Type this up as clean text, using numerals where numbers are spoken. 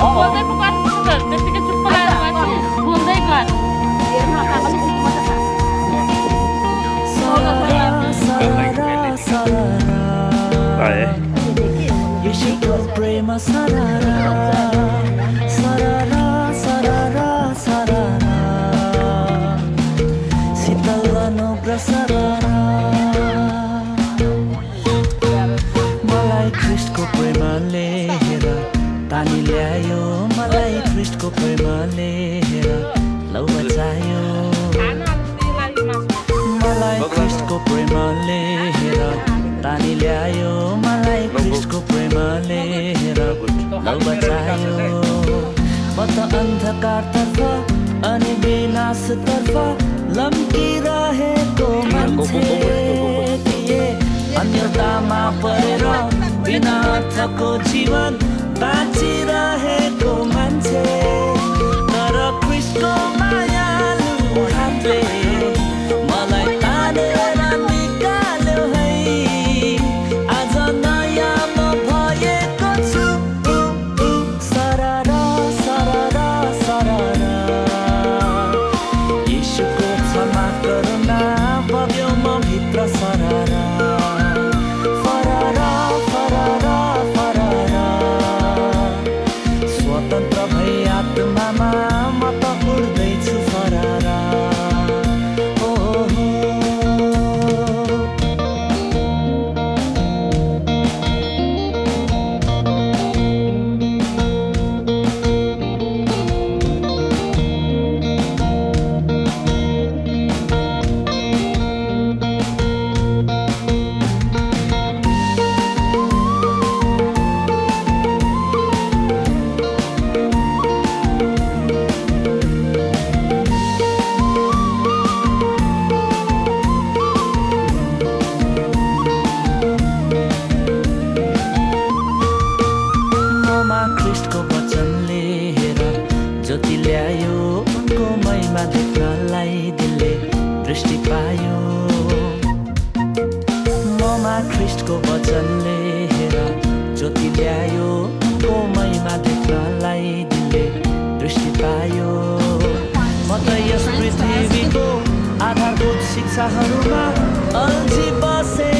बोल्दै पो गर्नुपर्छ त्यतिकै चुप्प लागेर मान्छे बोल्दै गर यसको प्रेम सररा सररा सररा सररा शीतल अनुग्रह सररा मलाई ख्रिस्टको प्रेमले हेर तानी ल्यायो मलाई ख्रिस्टको प्रेमले हेर लौ बचायो मलाई ख्रिस्टको प्रेमले हेर तानी ल्यायो मलाई ख्रिस्टको प्रेमले हेर लौ बचायो म त अन्धकारतर्फ अनि विनाशतर्फ लम्किरहेको मान्छे थिए अन्यतामा परेर बिना अर्थको जीवन बाँचिरहेको मान्छे तर ख्रिस्टको मायालु हातले मलाई तानेर निकाल्यो है आज नयाँ म भएको छु सररा सररा सररा यीशुको क्षमा करुणा बग्यो म भित्र सररा फररा फररा फररा स्वतन्त्र भई आत्मामा म त उड्दैछु फररा ख्रिस्टको वचनले हेर ज्योति ल्यायो उनको महिमा देख्नलाई दिलले दृष्टि पायो ममा ख्रिस्टको वचनले हेर ज्योति ल्यायो उनको महिमा देख्नलाई दिलले दृष्टि पायो म त यस पृथ्वीको आधारभूत शिक्षाहरूमा अल्झी बसे